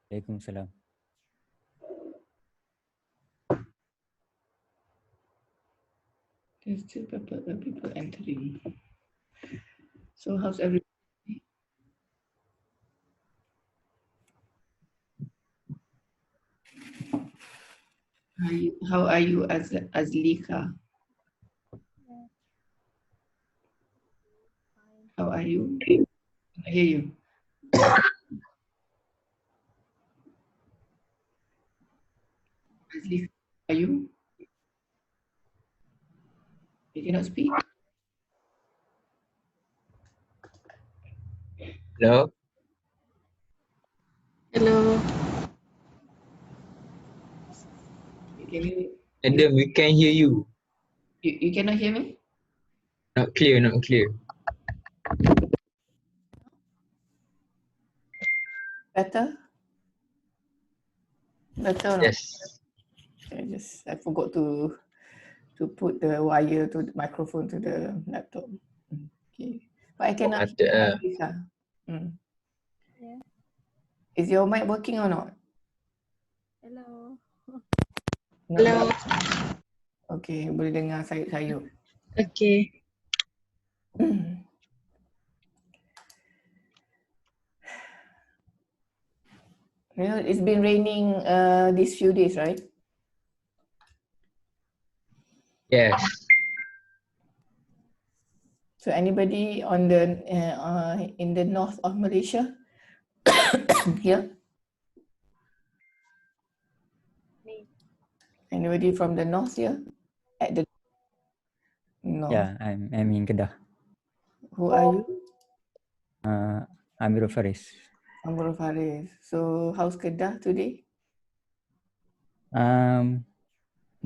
Waalaikumsalam. There's still people entering. So how's everybody? How are you as Lika? How are you? I hear you. As Lika, are you? You cannot speak? Hello. Hello. Can you, Adam, we can hear you. you cannot hear me? Not clear, not clear. Better? Better or not? Yes. I forgot to put the wire to the microphone to the laptop. Okay. But I cannot After, hear Lisa. Yeah. Is your mic working or not? Hello. Not Hello. yet. Okay, boleh dengar sayup-sayup. Okay. You know, it's been raining these few days, right? yes. So anybody on the in the north of Malaysia here? Me. Anybody from the north here? At the north. Yeah, I'm in Kedah. Who are you? Amirul Faris. Amrul Faris. So how's Kedah today?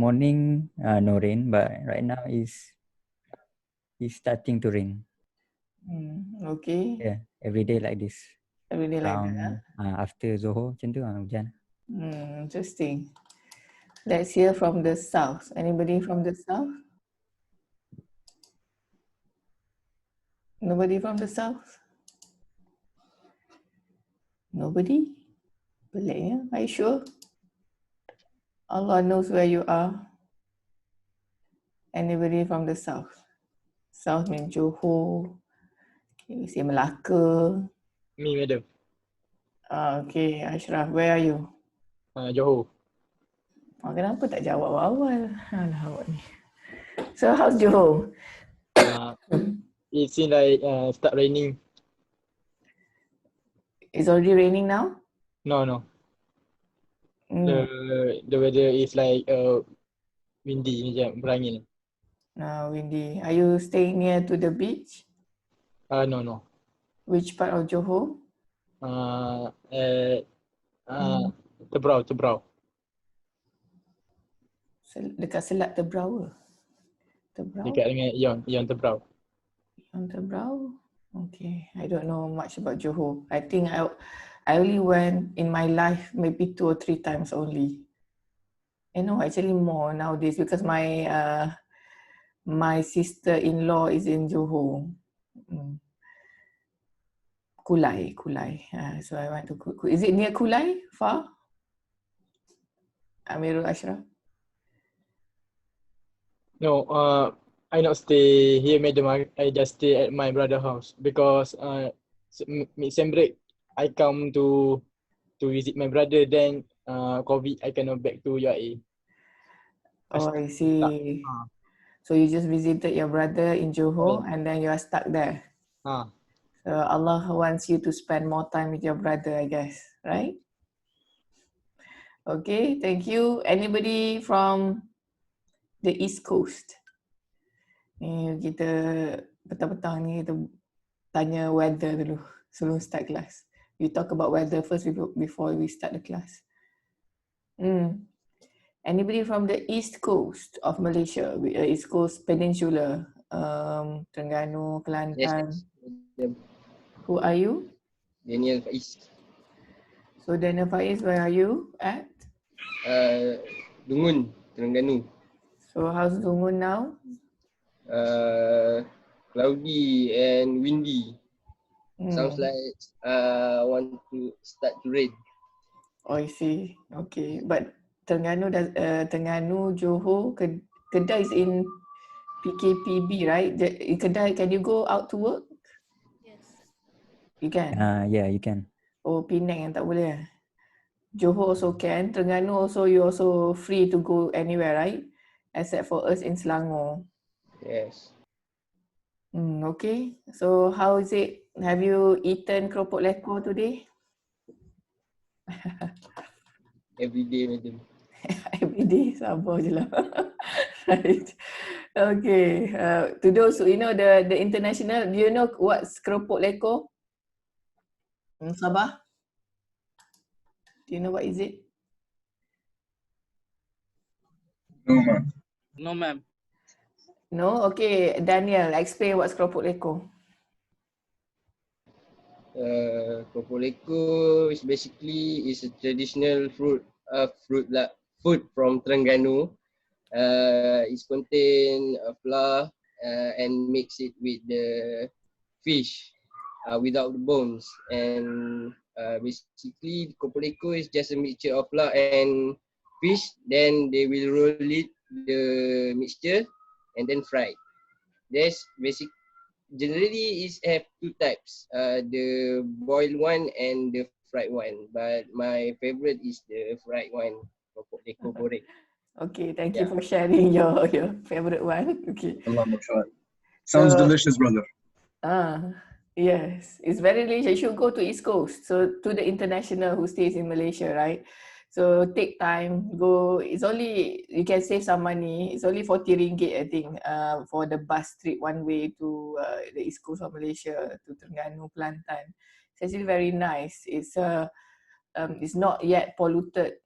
Morning, no rain, but right now is starting to rain. Okay. Yeah, every day like this. Every day like that. Around after Zohor macam tu hujan. Interesting. Let's hear from the south. Anybody from the south? Nobody from the south? Nobody? Pelik ya? Are you sure? Allah knows where you are. Anybody from the south? South means Johor. Okay, we say Melaka. Me, madam. Okay, Ashraf, where are you? Johor. Kenapa tak jawab awal? Alah awak ni. So how's Johor? It seems like start raining. It's already raining now? No. The weather is like windy macam berangin. Windy. Are you staying near to the beach? No. Which part of Johor? Tebrau. Dekat Selat Tebrau ke? Tebrau? Dekat dengan Ion Tebrau. Ion Tebrau? Okay, I don't know much about Johor. I think I only went in my life maybe 2 or 3 times only. No, actually more nowadays because my sister-in-law is in Johor. Kulai. So I went to Kulai. Is it near Kulai? Far? Amirul Ashraf? No, I not stay here, madam. I just stay at my brother house because mid-sem break I come to visit my brother. Then COVID I cannot back to UAE. Oh, I see. So you just visited your brother in Johor and then you are stuck there. So Allah wants you to spend more time with your brother, I guess, right? Okay, thank you. Anybody from the East Coast? Ni kita petang-petang ni kita tanya weather dulu sebelum start kelas. We talk about weather first before we start the class. Anybody from the East Coast of Malaysia, East Coast Peninsula, Terengganu, Kelantan? Yes. Who are you? Daniel Faiz. So Daniel Faiz, where are you at? Dungun, Terengganu. So how's Dungun now? Cloudy and windy. Sounds like want to start to rain. Oh, I see. Okay, but Terengganu, Johor, Kedah is in PKPB, right? In Kedah, can you go out to work? Yes. You can. Yeah, you can. Oh, Penang yang tak boleh. Johor also can. Terengganu also, you also free to go anywhere, right? Except for us in Selangor. Yes. Okay. So how is it? Have you eaten keropok lekor today? Every day, madam. Every day, sabar je lah. Right. Okay. To those who, the international, do you know what's keropok lekor? Sabah? Do you know what is it? No, ma'am. No, ma'am. No? Okay, Daniel, explain what's keropok lekor. Keropok lekor is basically is a traditional food from Terengganu. It's contain flour and mix it with the fish without the bones. And basically, keropok lekor is just a mixture of flour and fish. Then they will roll it, the mixture, and then fry. There's generally is have two types, the boiled one and the fried one. But my favorite is the fried one, keropok lekor goreng. Okay, thank you Yeah. for sharing your favorite one. Okay. Allah mashallah. Sounds So- delicious, brother. Yes, it's very delicious. You should go to East Coast. So to the international who stays in Malaysia, right? So take time, go. It's only, you can save some money. It's only 40 ringgit, I think, for the bus trip one way to the East Coast of Malaysia, to Terengganu, Kelantan. It's actually very nice. It's not yet polluted,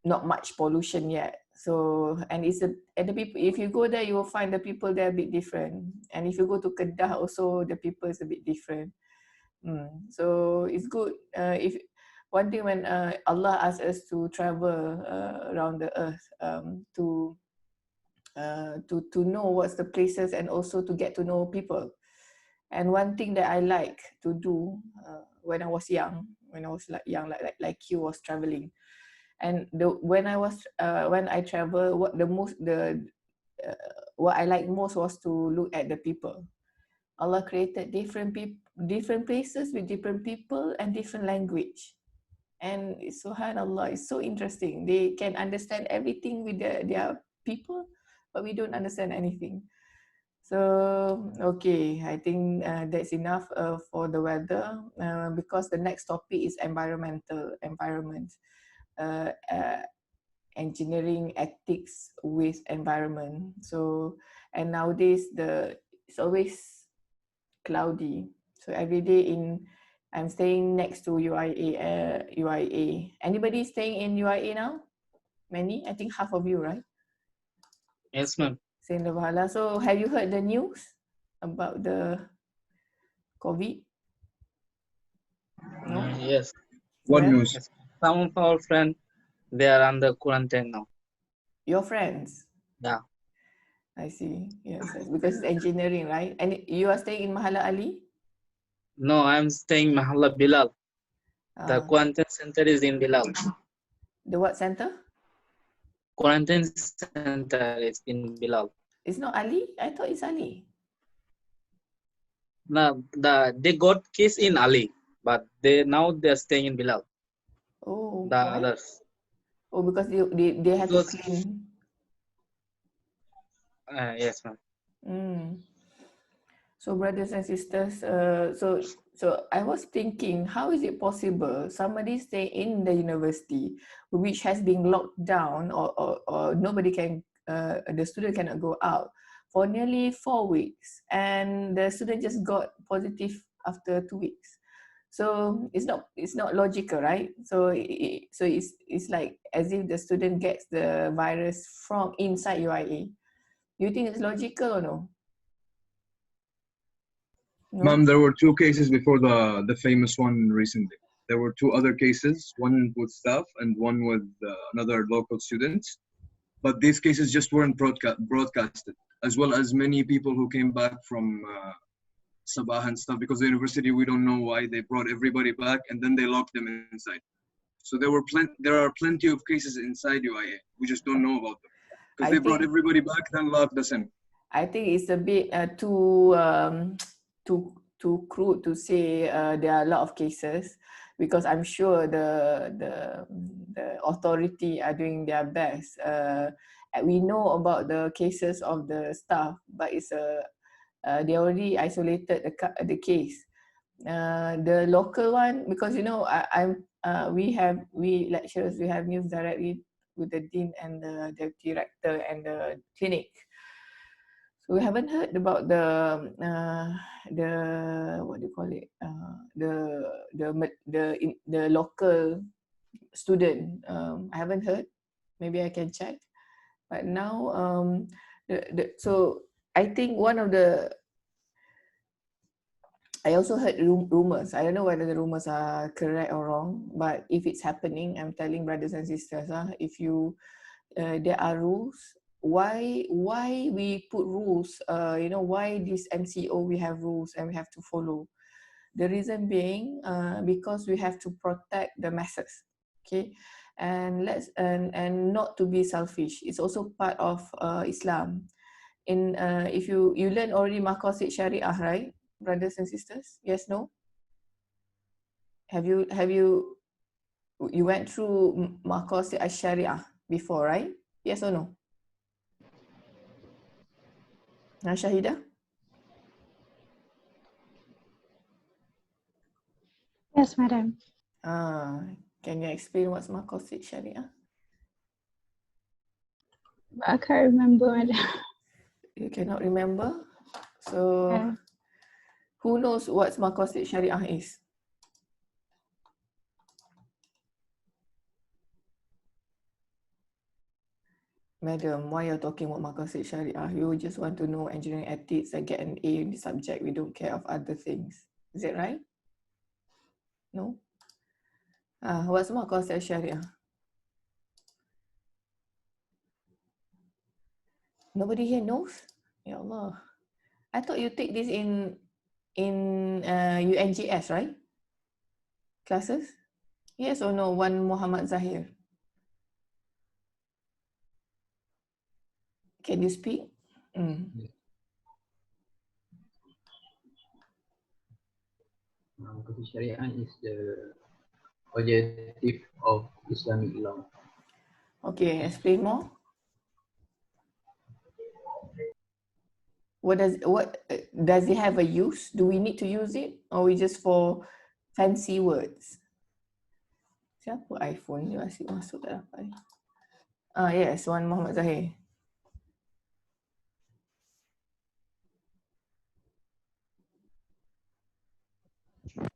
not much pollution yet. So, and the people, if you go there, you will find the people there a bit different. And if you go to Kedah also, the people is a bit different. So it's good. If one thing, when Allah asks us to travel around the earth, to know what's the places and also to get to know people. And one thing that I like to do when I was young, like you, was traveling. And when I travel, what I like most was to look at the people. Allah created different places with different people and different language. And subhanallah, it's so interesting. They can understand everything with their people, but we don't understand anything. So, okay, I think that's enough for the weather, because the next topic is environment. Engineering ethics with environment. So, and nowadays it's always cloudy. So every day I'm staying next to UIA. Anybody staying in UIA now? Many? I think half of you, right? Yes, ma'am. Saying the Bahala. So have you heard the news about the COVID? No? Yes. What Well, news? Yes. Some of our friends, they are under quarantine now. Your friends? Yeah. I see. Yes, because it's engineering, right? And you are staying in Mahala Ali? No, I'm staying Mahalla Bilal. The Ah, quarantine center is in Bilal. the what center? Quarantine center is in Bilal. It's not Ali? I thought it's Ali. Now, they got case in Ali, but now they're staying in Bilal. Oh, The why? others. Oh, because they have to Because- clean. Yes, ma'am. So brothers and sisters, so I was thinking, how is it possible somebody stay in the university which has been locked down, or nobody can, the student cannot go out for nearly 4 weeks, and the student just got positive after 2 weeks. So it's not logical, right? So it's like as if the student gets the virus from inside UIA. Do you think it's logical or no? No? Ma'am, there were two cases before the famous one recently. There were two other cases, one with staff and one with another local students. But these cases just weren't broadcasted, as well as many people who came back from Sabah and stuff, because the university, we don't know why they brought everybody back and then they locked them inside. So there are plenty of cases inside UIA. We just don't know about them because I they brought think- everybody back, then locked us in. I think it's a bit too crude to say there are a lot of cases, because I'm sure the authority are doing their best. We know about the cases of the staff, but it's they already isolated the case. The local one, because you know we lecturers, we have news directly with the dean and the director and the clinic. So we haven't heard about the what do you call it, the local student. I haven't heard. Maybe I can check. But now so I think one of the, I also heard rumors. I don't know whether the rumors are correct or wrong, but if it's happening, I'm telling brothers and sisters, if you there are rules, why we put rules, why this MCO we have rules and we have to follow. The reason being because we have to protect the masses, okay, and and not to be selfish. It's also part of Islam. In if you learn already Maqasid Syariah, right, brothers and sisters? Yes, no? Have you went through Maqasid Syariah before, right? Yes or no? Shahida? Yes, madam. Can you explain what's Maqasid Syariah? But I can't remember, madam. You cannot remember? So Yeah. who knows what Maqasid Syariah is? Madam, why you're talking about Maqasid Syariah? You just want to know engineering ethics and get an A in the subject. We don't care of other things. Is it right? No? What's Maqasid Syariah? Nobody here knows? Ya Allah. I thought you take this in UNGS, right? Classes? Yes or no? One Muhammad Zahir. Can you speak? Maqasid Syariah is the objective of Islamic law. Okay, explain more. What does it have a use? Do we need to use it, or we just for fancy words? Siapa iPhone ni asyik masuk tak dapat. Yes, one Muhammad Zahir.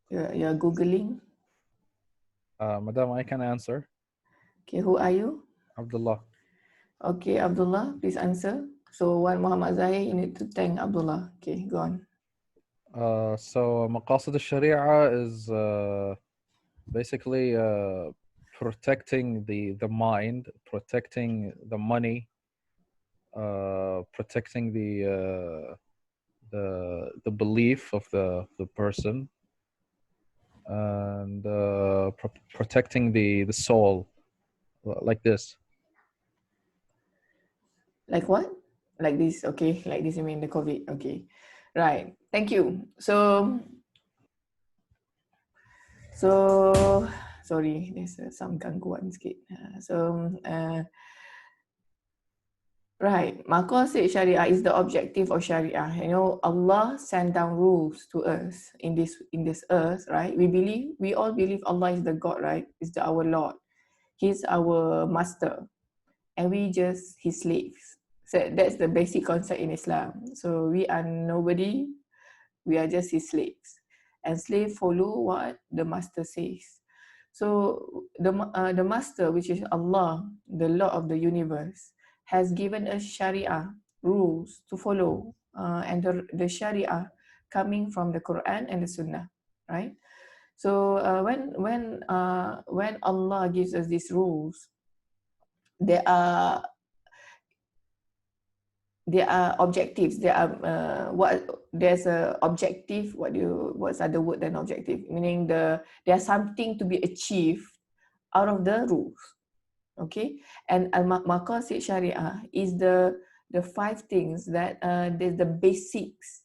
You're Googling. Madam, I can answer. Okay, who are you? Abdullah. Okay, Abdullah, please answer. So one Muhammad Zahir, you need to thank Abdullah. Okay, go on. So Maqasid al-Sharia is basically protecting the mind, protecting the money, protecting the belief of the person, and protecting the soul, like this. Like what? Like this, okay. Like this, you mean the COVID, okay. Right, thank you. So sorry, there's some gangguan sikit. Right, Maqasid Syariah is the objective of Sharia. You know, Allah sent down rules to us in this earth, right? We all believe Allah is the God, right? Is our Lord. He's our master, and we just his slaves. So that's the basic concept in Islam. So we are nobody, we are just his slaves. And slaves follow what the master says. So the master, which is Allah, the Lord of the universe, has given us Sharia rules to follow, and the Sharia coming from the Quran and the Sunnah, right? So when Allah gives us these rules, there are objectives. There's a objective. What's other word than objective? Meaning there's something to be achieved out of the rules. Okay, and al-maqasid syariah is the 5 things that the basics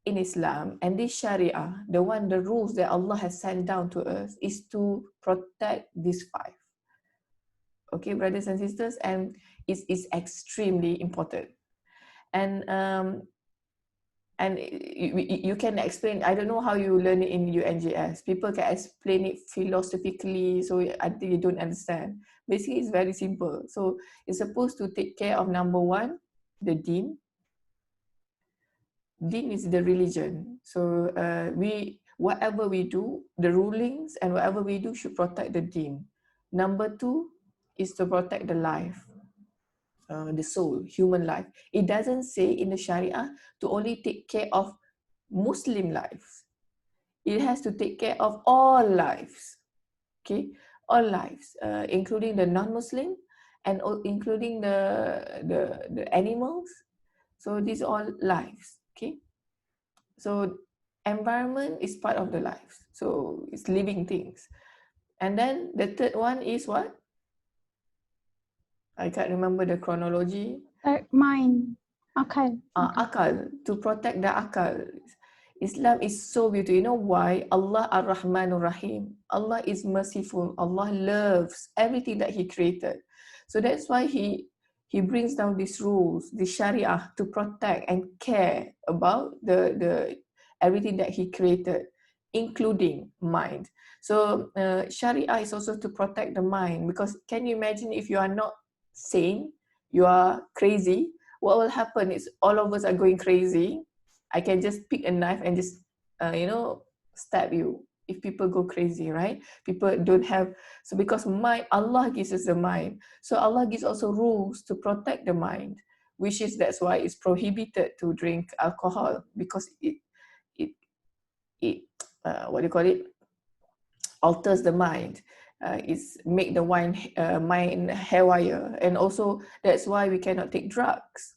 in Islam, and this Sharia, the rules that Allah has sent down to us is to protect these 5. Okay, brothers and sisters, and it is extremely important. And you can explain, I don't know how you learn it in UNJS. People can explain it philosophically, so I think you don't understand. Basically, it's very simple. So it's supposed to take care of number 1, the deen. Deen is the religion. So whatever we do, the rulings and whatever we do should protect the deen. Number 2 is to protect the life, the soul, human life. It doesn't say in the Sharia to only take care of Muslim lives. It has to take care of all lives. Okay, all lives, including the non-Muslim and including the animals. So these are all lives. Okay, so environment is part of the lives. So it's living things. And then the third one is what? I can't remember the chronology. Mind. Akal. Akal, to protect the akal. Islam is so beautiful. You know why? Allah Ar-Rahmanur Rahim. Allah is merciful. Allah loves everything that He created. So that's why He brings down these rules, the Sharia, to protect and care about the everything that He created, including mind. So Sharia is also to protect the mind, because can you imagine if you are not sane, you are crazy, what will happen is all of us are going crazy. I can just pick a knife and just, stab you if people go crazy, right? People don't have, so because Allah gives us the mind. So Allah gives also rules to protect the mind, that's why it's prohibited to drink alcohol, because it alters the mind. It's make the mind haywire, and also that's why we cannot take drugs,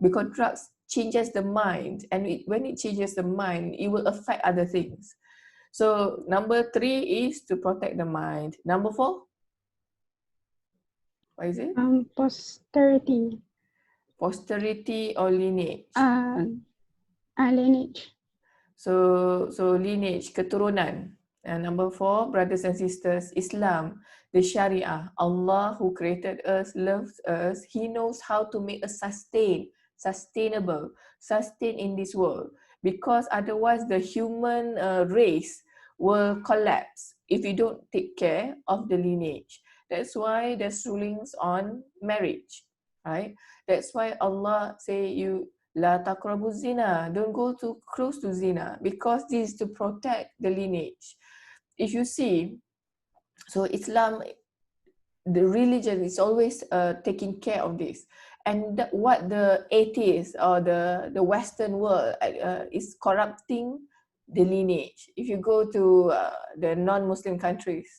because drugs changes the mind, and when it changes the mind, it will affect other things. So number 3 is to protect the mind. Number 4, what is it? Posterity. Posterity or lineage? Lineage. So lineage, keturunan. And number 4, brothers and sisters, Islam, the Sharia. Allah who created us, loves us. He knows how to make us sustainable in this world. Because otherwise the human race will collapse if you don't take care of the lineage. That's why there's rulings on marriage, right? That's why Allah say La taqrabu zina, don't go too close to zina, because this is to protect the lineage. If you see, so Islam, the religion is always taking care of this. And what the atheists or the Western world is corrupting the lineage. If you go to the non-Muslim countries,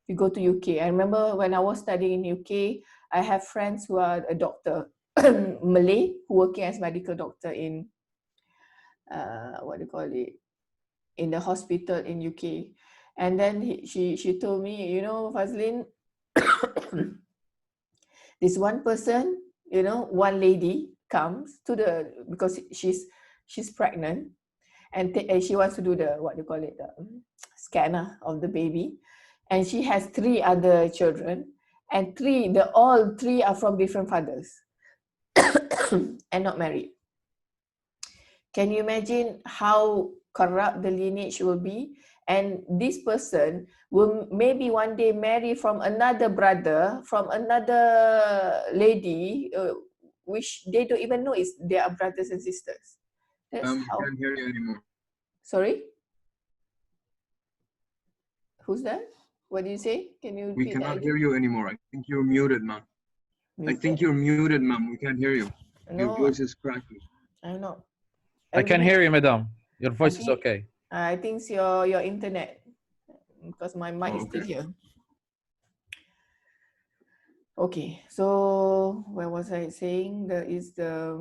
if you go to UK, I remember when I was studying in UK, I have friends who are a doctor, Malay, who working as medical doctor in in the hospital in UK. And then she told me, Fazlin, this one person, one lady comes to because she's pregnant, and she wants to do the scanner of the baby, and she has 3 other children, and all three are from different fathers and not married. Can you imagine how corrupt the lineage will be? And this person will maybe one day marry from another brother, from another lady, which they don't even know they are brothers and sisters. That's how... I can't hear you anymore. Sorry? Who's that? What do you say? Can you repeat? We cannot hear you anymore. I think you're muted, ma'am. Muted? I think you're muted, ma'am. We can't hear you. No, your voice is cracking. I know. I can hear you, madam. Your voice is okay. I think it's your internet, because my mic is still here. Okay, so where was I saying? There is the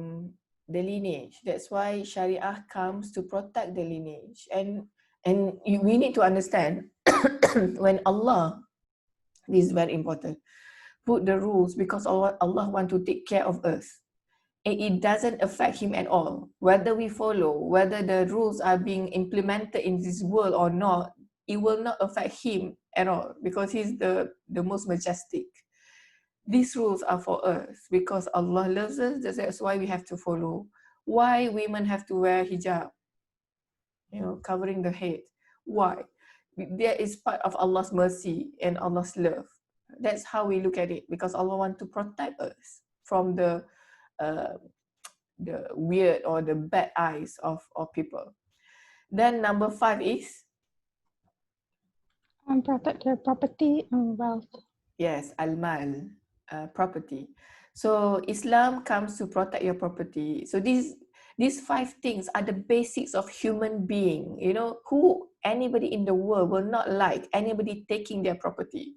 lineage. That's why Sharia comes to protect the lineage. And we need to understand when Allah This is very important. Put the rules because Allah want to take care of us. And it doesn't affect him at all. Whether we follow, whether the rules are being implemented in this world or not, it will not affect him at all because he's the most majestic. These rules are for us because Allah loves us. That's why we have to follow. Why women have to wear hijab? You know, covering the head. Why? That is part of Allah's mercy and Allah's love. That's how we look at it because Allah wants to protect us from the weird or the bad eyes of people. Then number 5 is? Protect your property and wealth. Yes, al-mal, property. So Islam comes to protect your property. So these 5 things are the basics of human being. You know, anybody in the world will not like anybody taking their property.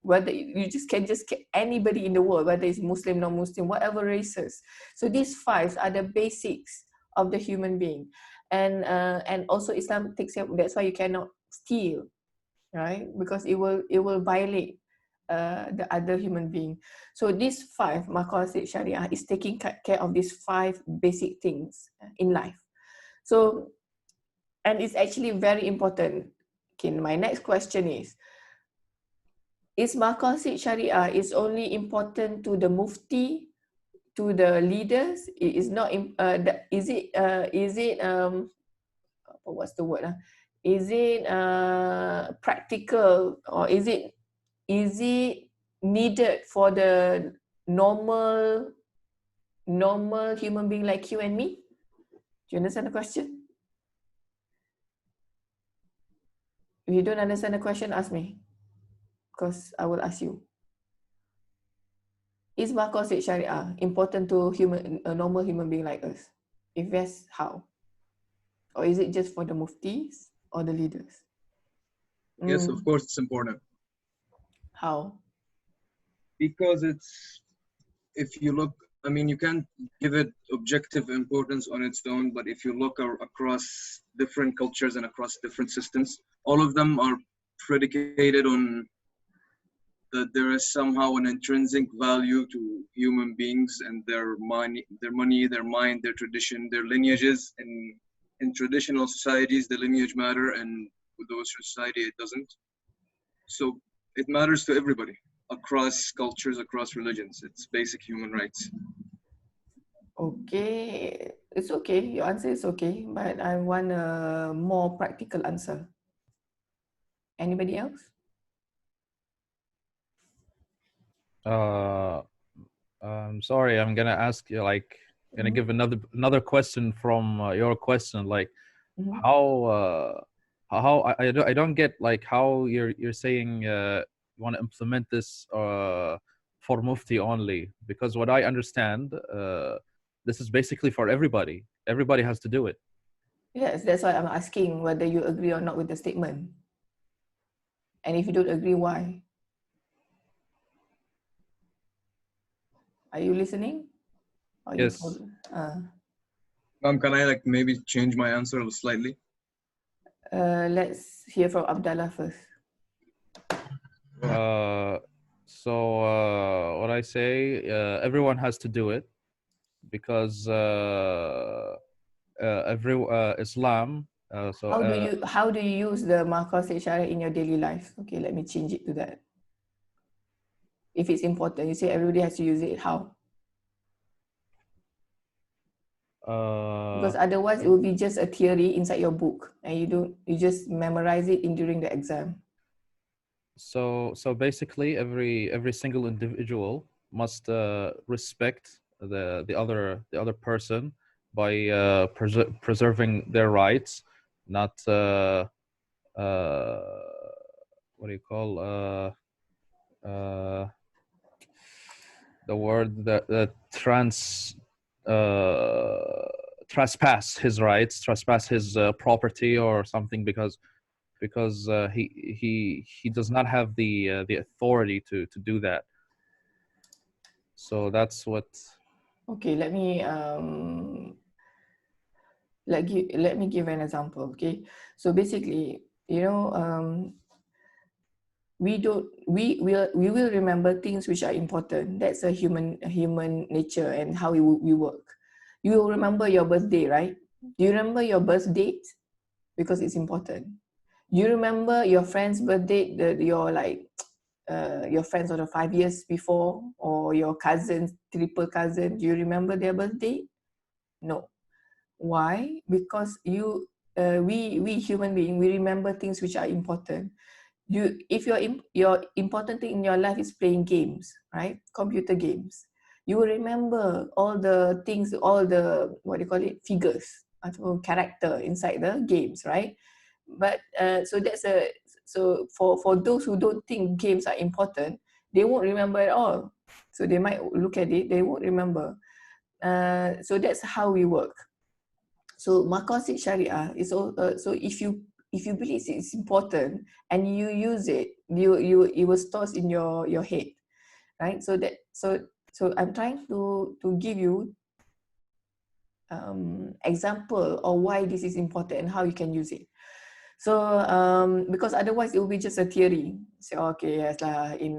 Whether you can just get anybody in the world, whether it's Muslim, non-Muslim, whatever races. So these 5 are the basics of the human being. And also Islam takes care, that's why you cannot steal, right? Because it will violate the other human being. So these 5, Maqasid Sharia is taking care of these 5 basic things in life. So, and it's actually very important. Okay, my next question is Maqasid Sharia is only important to the mufti, to the leaders? It is not, what's the word? Is it practical, or is it needed for the normal human being like you and me? Do you understand the question? If you don't understand the question, ask me, because I will ask you. Is Maqasid Sharia important to a normal human being like us? If yes, how? Or is it just for the muftis or the leaders? Yes, of course it's important. How? Because if you look, I mean, you can't give it objective importance on its own, but if you look across different cultures and across different systems, all of them are predicated on that there is somehow an intrinsic value to human beings and their money, their mind, their tradition, their lineages. In traditional societies, the lineage matter, and with the Western society, it doesn't. So it matters to everybody across cultures, across religions. It's basic human rights. Okay, it's okay. Your answer is okay, but I want a more practical answer. Anybody else? I'm sorry, I'm gonna ask you, like, gonna give another question from your question, like, how I don't get, like, how you're saying you want to implement this for mufti only, because what I understand, this is basically for everybody. Everybody has to do it. Yes, that's why I'm asking whether you agree or not with the statement. And if you don't agree, why? Are you listening? Or yes. Can I, like, maybe change my answer slightly? Let's hear from Abdallah first. So what I say, everyone has to do it, because Islam. How do you use the Maqasid Sharia in your daily life? Okay, let me change it to that. If it's important, you say everybody has to use it. How? Because otherwise it will be just a theory inside your book, and you just memorize it during the exam. So basically, every single individual must respect the other person by preserving their rights, not what do you call the word that trespass his rights, trespass his property or something, because he does not have the authority to do that. So that's what. Okay, let me give an example. Okay, so basically, you know, we will remember things which are important. That's a human nature and how we work. You will remember your birthday, right? Do you remember your birth date? Because it's important. You remember your friend's birthday, your friends of the 5 years before, or your cousins, triple cousin. Do you remember their birthday? No. Why? Because we human beings, we remember things which are important. If your important thing in your life is playing games, right? Computer games, you will remember all the things, all the figures or character inside the games, right? But so for those who don't think games are important, they won't remember at all. So they might look at it, they won't remember. So that's how we work. So maqasid Sharia is so if you believe it's important and you use it, it will store in your head, right? So I'm trying to give you example of why this is important and how you can use it. So because otherwise it will be just a theory. So okay, yes lah, in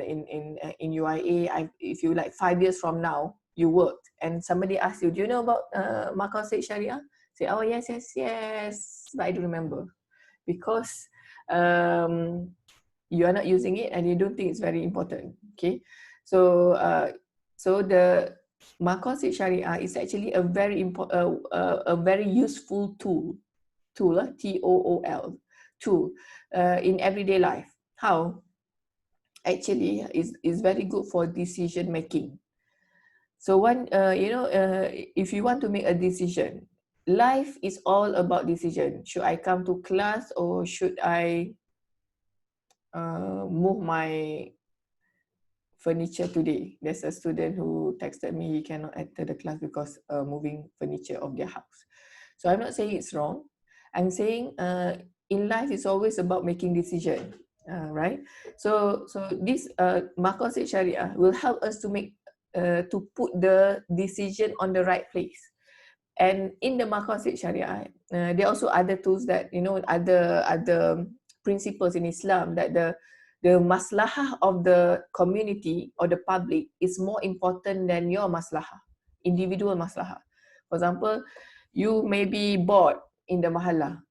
UIA, if you like 5 years from now you worked and somebody asks you, do you know about maqasid Sharia? Say, oh yes, but I don't remember because you are not using it and you don't think it's very important. Okay, so the maqasid Sharia is actually a very a very useful tool, TOOL, tool in everyday life. How? Actually, is very good for decision making. So if you want to make a decision, life is all about decision. Should I come to class or should I move my furniture today? There's a student who texted me he cannot enter the class because moving furniture of their house. So I'm not saying it's wrong. I'm saying in life it's always about making decision, right? So this maqasid Sharia will help us to make to put the decision on the right place. And in the maqasid Sharia, there are also other tools that other principles in Islam that the maslahah of the community or the public is more important than your maslahah, individual maslahah. For example, you may be bored in the mahallah,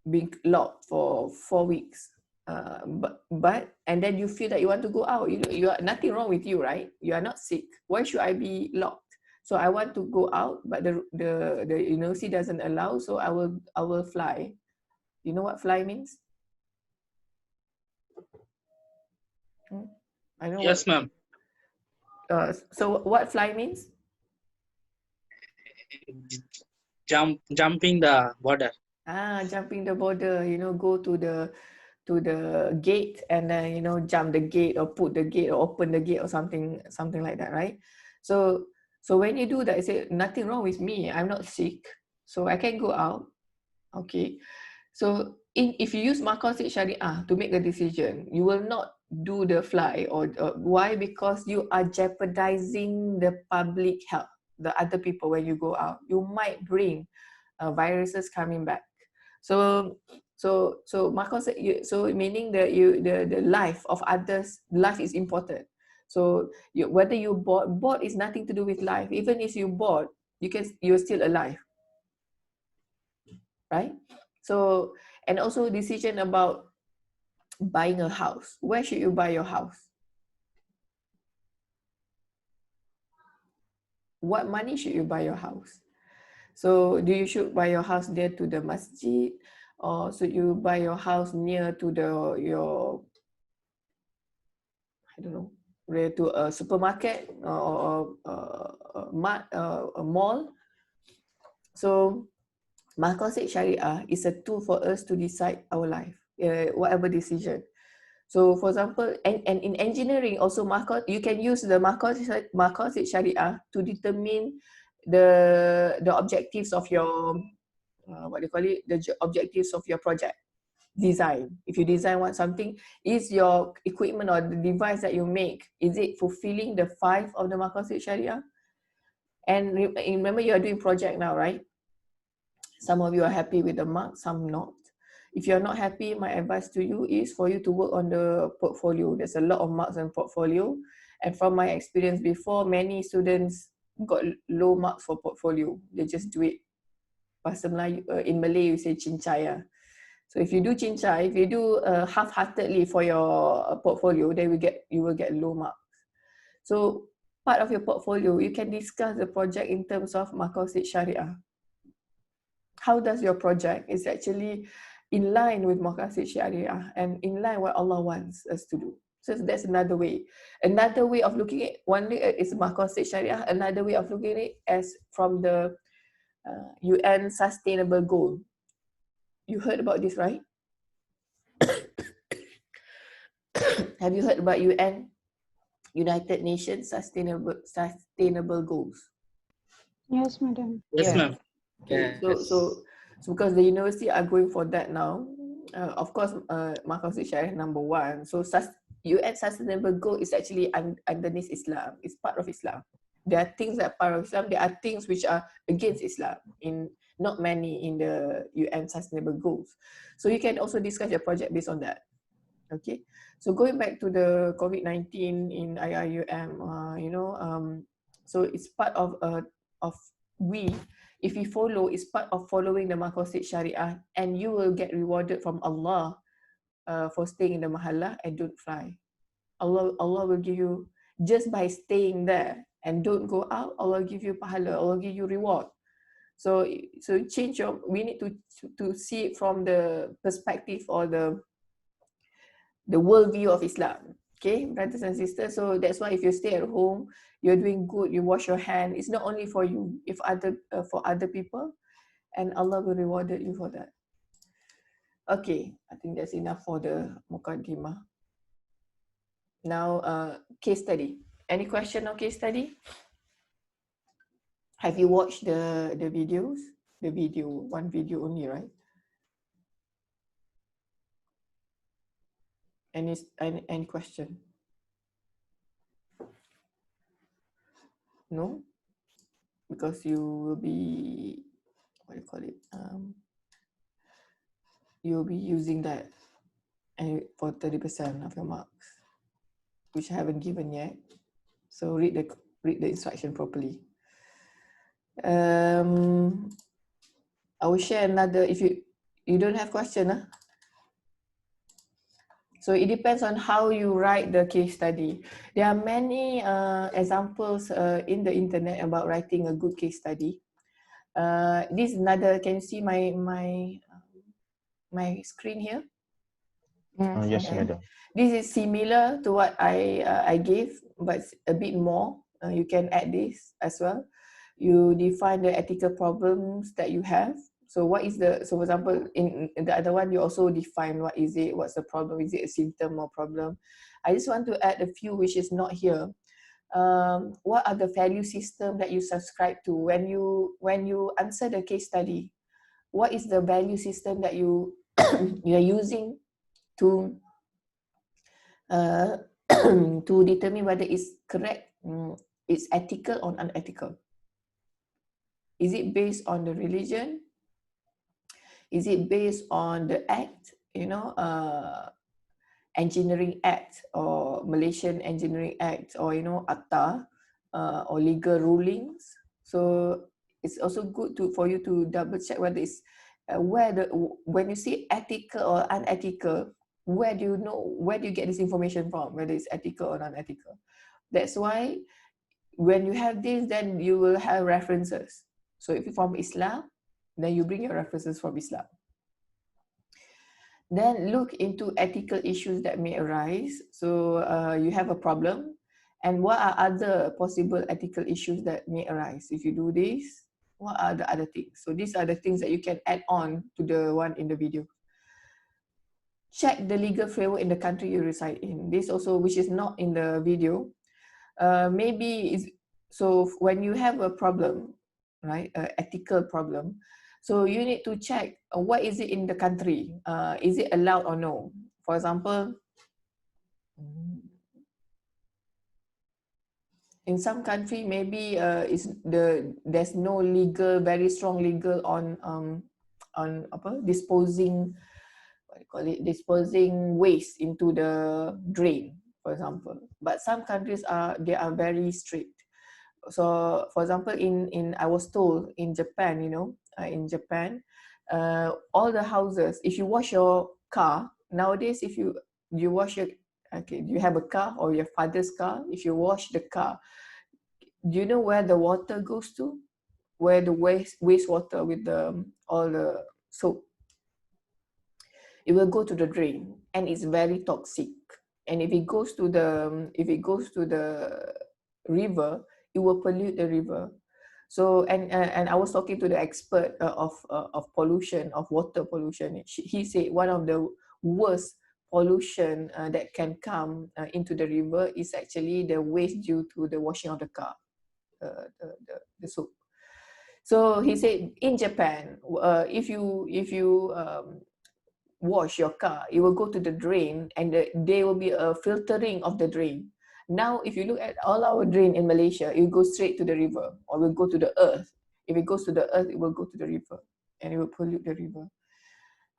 being locked for 4 weeks, but and then you feel that you want to go out. You are nothing wrong with you, right? You are not sick. Why should I be locked? So I want to go out, but the university doesn't allow. So I will fly. You know what fly means? I know. Yes, ma'am. So what fly means? Jumping the border. Jumping the border. Go to the gate and then jump the gate or put the gate or open the gate or something like that, right? So when you do that, you say nothing wrong with me. I'm not sick, so I can go out. Okay. So if you use maqasid Sharia to make a decision, you will not do the fly or why? Because you are jeopardizing the public health, the other people. When you go out, you might bring viruses coming back. So maqasid, so meaning that the life of others, life is important. So whether you bored is nothing to do with life. Even if you bored, you're still alive, right? So, and also decision about buying a house. Where should you buy your house? What money should you buy your house? So you should buy your house near to the masjid, or should you buy your house near to your I don't know, near to a supermarket or a mall? So maqasid Sharia is a tool for us to decide our life, whatever decision. So for example, and in engineering also, you can use the maqasid Sharia to determine the objectives of your the objectives of your project design. If you design something, is your equipment or the device that you make, is it fulfilling the 5 of the maqasid Sharia? And remember, you are doing project now, right? Some of you are happy with the mark, some not. If you're not happy, my advice to you is for you to work on the portfolio. There's a lot of marks on portfolio. And from my experience before, many students got low marks for portfolio. They just do it. Bahasa Melayu, in Malay, you say cincai. So if you do cincai, if you do half-heartedly for your portfolio, then you will get low marks. So part of your portfolio, you can discuss the project in terms of Maqasid Syariah. How does your project is actually in line with Maqasid Syariah and in line what Allah wants us to do. So that's another way. Another way of looking at one way is Maqasid Syariah. Another way of looking at it as from the UN Sustainable Goal. You heard about this, right? Have you heard about UN, United Nations Sustainable Goals? Yes, madam. Yes, Yeah. ma'am. Okay. Yes. So because the university are going for that now, of course, Maqasid Syariah #1. So UN Sustainable Goal is actually underneath Islam. It's part of Islam. There are things that are part of Islam. There are things which are against Islam. Not many in the UN Sustainable Goals. So you can also discuss your project based on that. Okay. So going back to the COVID-19 in IIUM, so it's part of if we follow, it's part of following the Maqasid Syariah, and you will get rewarded from Allah for staying in the mahallah and don't fly. Allah will give you, just by staying there and don't go out, Allah will give you pahala, Allah will give you reward. So we need to see it from the perspective or the worldview of Islam. Okay, brothers and sisters. So that's why if you stay at home, you're doing good, you wash your hand, it's not only for you, for other people, and Allah will reward you for that. Okay, I think that's enough for the Muqaddimah. Now, case study. Any question on case study? Have you watched the videos? The video, one video only, right? Any question? No? Because you will be, what do you call it? You'll be using that for 30% of your marks, which I haven't given yet. So read the instruction properly. I will share another, if you don't have question, So it depends on how you write the case study. There are many examples in the internet about writing a good case study. This is another, can you see my screen here? Yes, madam. This is similar to what I gave, but a bit more. You can add this as well. You define the ethical problems that you have. So what is so for example, in the other one, you also define what is it, what's the problem, is it a symptom or problem? I just want to add a few which is not here. What are the value system that you subscribe to when you answer the case study? What is the value system that you are using to to determine whether it's correct, it's ethical or unethical? Is it based on the religion? Is it based on the act, Engineering Act or Malaysian Engineering Act, or ACTA, or legal rulings? So it's also good for you to double check whether it's when you see ethical or unethical, where do you get this information from, whether it's ethical or unethical? That's why when you have this, then you will have references. So if you're from Islam, then you bring your references from Islam. Then look into ethical issues that may arise. So you have a problem, and what are other possible ethical issues that may arise? If you do this, what are the other things? So these are the things that you can add on to the one in the video. Check the legal framework in the country you reside in. This also, which is not in the video. So when you have a problem, right, an ethical problem, so you need to check what is it in the country. Is it allowed or no? For example, in some country, maybe there's no very strong legal on disposing what do you call it, disposing waste into the drain, for example. But some countries are very strict. So, for example, in I was told in Japan, in Japan, all the houses, if you wash your car nowadays, if you wash your, you have a car or your father's car, if you wash the car, do you know where the water goes to? Where the wastewater with all the soap, it will go to the drain, and it's very toxic. And if it goes to the river, it will pollute the river. So and I was talking to the expert of pollution, of water pollution. He said one of the worst pollution that can come into the river is actually the waste due to the washing of the car, the soap. So he said in Japan, if you wash your car, it will go to the drain, and there will be a filtering of the drain. Now, if you look at all our drain in Malaysia, it will go straight to the river, or will go to the earth. If it goes to the earth, it will go to the river, and it will pollute the river.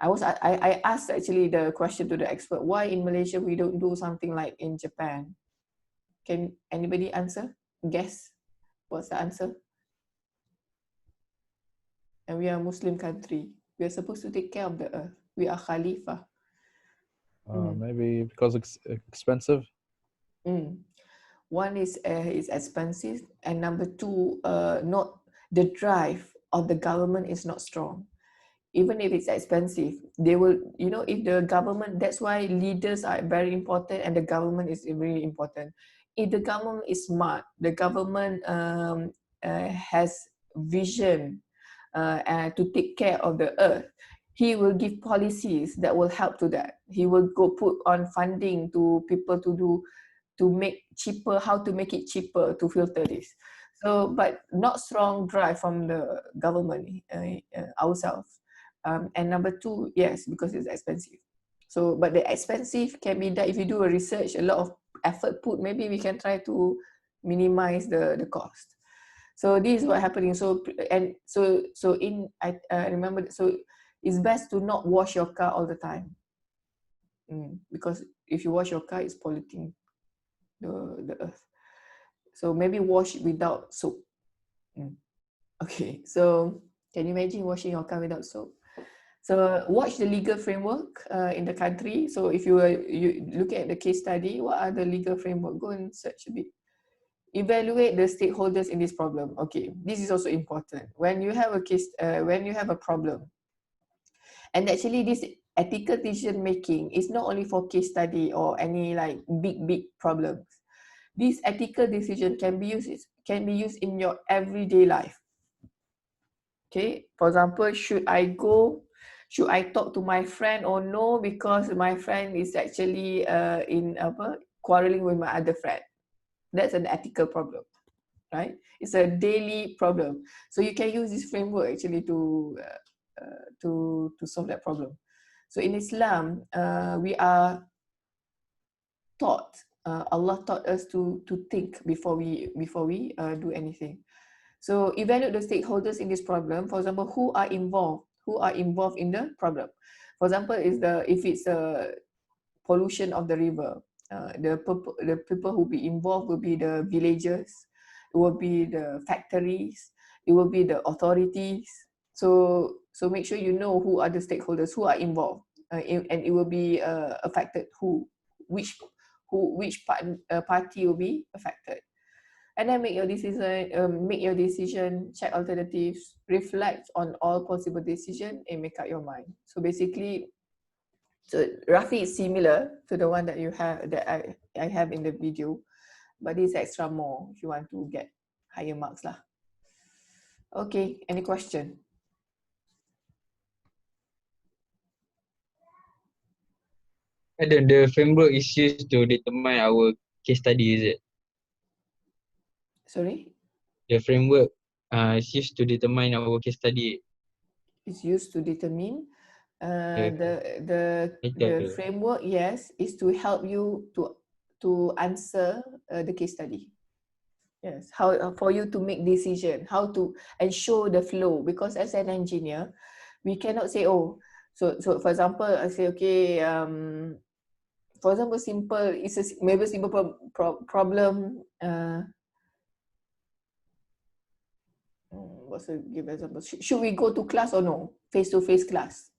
I asked actually the question to the expert, why in Malaysia we don't do something like in Japan? Can anybody answer? Guess what's the answer? And we are a Muslim country. We are supposed to take care of the earth. We are Khalifah. Maybe because it's expensive. One is expensive, and number two, not the drive of the government is not strong. Even if it's expensive, they will, if the government, that's why leaders are very important, and the government is very important. If the government is smart, the government has vision to take care of the earth, he will give policies that will help to that. He will go put on funding to people to make cheaper, how to make it cheaper to filter this. So, but not strong drive from the government ourselves. And number two, yes, because it's expensive. So, but the expensive can be that if you do a research, a lot of effort put, maybe we can try to minimize the cost. So this is what happening. So I remember, so it's best to not wash your car all the time, because if you wash your car, it's polluting the earth. So maybe wash without soap. Okay, so can you imagine washing your car without soap? So watch the legal framework in the country. So if you look at the case study, what are the legal framework? Go and search a bit. Evaluate the stakeholders in this problem. Okay, this is also important. When you have a case, when you have a problem, and actually this ethical decision making is not only for case study or any like big problems. This ethical decision can be used in your everyday life. Okay, for example, should I talk to my friend or no, because my friend is actually quarreling with my other friend? That's an ethical problem, right? It's a daily problem. So you can use this framework actually to solve that problem. So in Islam, we are taught, Allah taught us to think before we do anything. So evaluate the stakeholders in this problem. For example, who are involved in the problem. For example, if it's a pollution of the river, the people who will be involved will be the villagers, it will be the factories, it will be the authorities. So make sure you know who are the stakeholders, who are involved, and it will be affected, which party will be affected. And then make your decision, check alternatives, reflect on all possible decisions, and make up your mind. So basically, so roughly it's similar to the one that you have, that I have in the video, but this extra more if you want to get higher marks lah. Okay, any question? The framework is used to determine our case study, is it? Sorry? The framework is used to determine our case study. It's used to determine the framework, yes, is to help you to answer the case study. Yes, how for you to make decision, how to ensure the flow, because as an engineer, we cannot say, oh, So for example, I say, okay, for example, simple, it's a maybe simple problem. What's a give example? Should we go to class or no? Face-to-face class.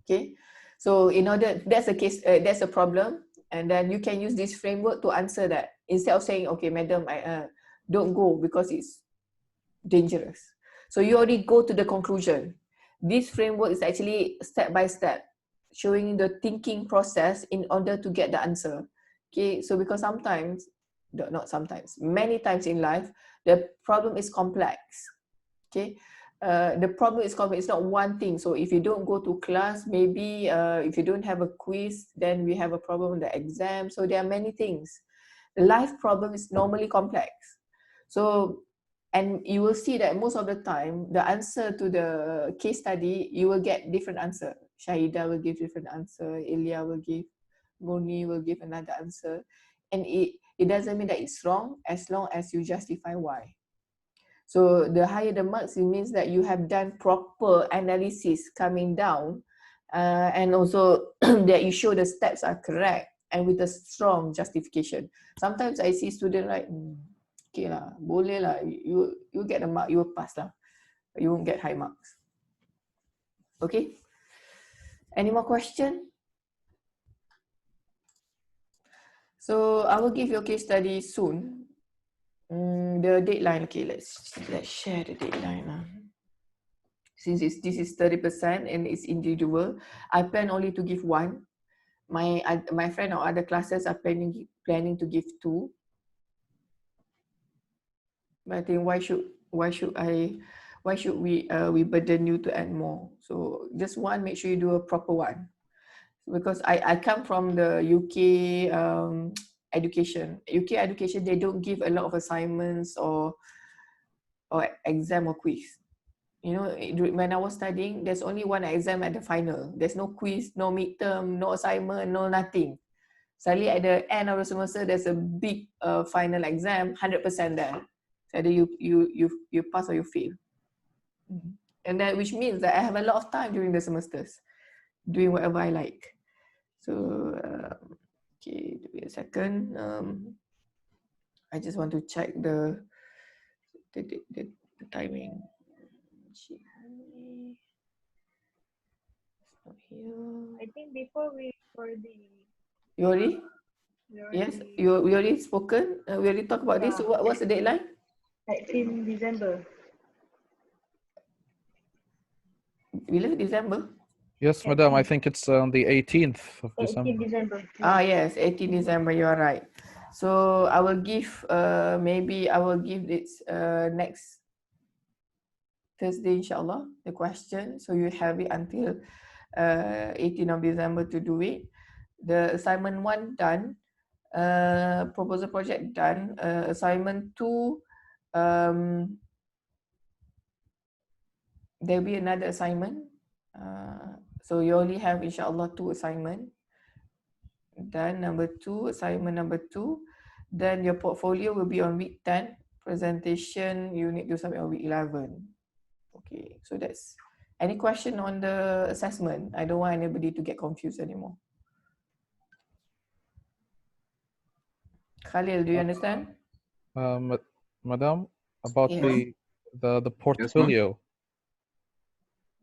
Okay. So in order, that's a case, that's a problem, and then you can use this framework to answer that instead of saying, okay, madam, I don't go because it's dangerous. So you already go to the conclusion. This framework is actually step by step, showing the thinking process in order to get the answer. Okay, so because sometimes, not sometimes, many times in life, the problem is complex. Okay, the problem is complex. It's not one thing. So if you don't go to class, maybe if you don't have a quiz, then we have a problem in the exam. So there are many things. The life problem is normally complex. So, and you will see that most of the time, the answer to the case study, you will get different answer. Shahida will give different answer. Ilya will give, Moni will give another answer. And it doesn't mean that it's wrong as long as you justify why. So the higher the marks, it means that you have done proper analysis coming down, and also that you show the steps are correct and with a strong justification. Sometimes I see student like, okay lah, boleh lah, you get a mark, you will pass lah, you won't get high marks. Okay. Any more question? So I will give you a case study soon. The deadline, okay, let's share the deadline. Since this is 30% and it's individual, I plan only to give one. My friend or other classes are planning to give two. But I think why should we burden you to add more? So just one, make sure you do a proper one. Because I come from the UK education. UK education, they don't give a lot of assignments or exam or quiz. You know, when I was studying, there's only one exam at the final. There's no quiz, no midterm, no assignment, no nothing. Suddenly at the end of the semester, there's a big final exam, 100% there. So either you pass or you fail. And that which means that I have a lot of time during the semesters, doing whatever I like. So, okay, give me a second. I just want to check the timing. Not here. I think before we already. You already? Yes, we already spoken. We already talked about this. So what's the deadline? 18 December. Bila December? Yes, madam. I think it's on the 18th of December. 18 December. Ah, yes, 18 December. You are right. So I will give. Maybe I will give this next Thursday, inshallah, the question. So you have it until 18th of December to do it. The assignment 1 done. Proposal project done. Assignment 2. There will be another assignment. So you only have, inshallah, 2 assignments. Then number 2, assignment number 2. Then your portfolio will be on week 10. Presentation, you need to submit on week 11. Okay, so that's. Any question on the assessment? I don't want anybody to get confused anymore. Khalil, do you understand? Madam, about Yes. the portfolio.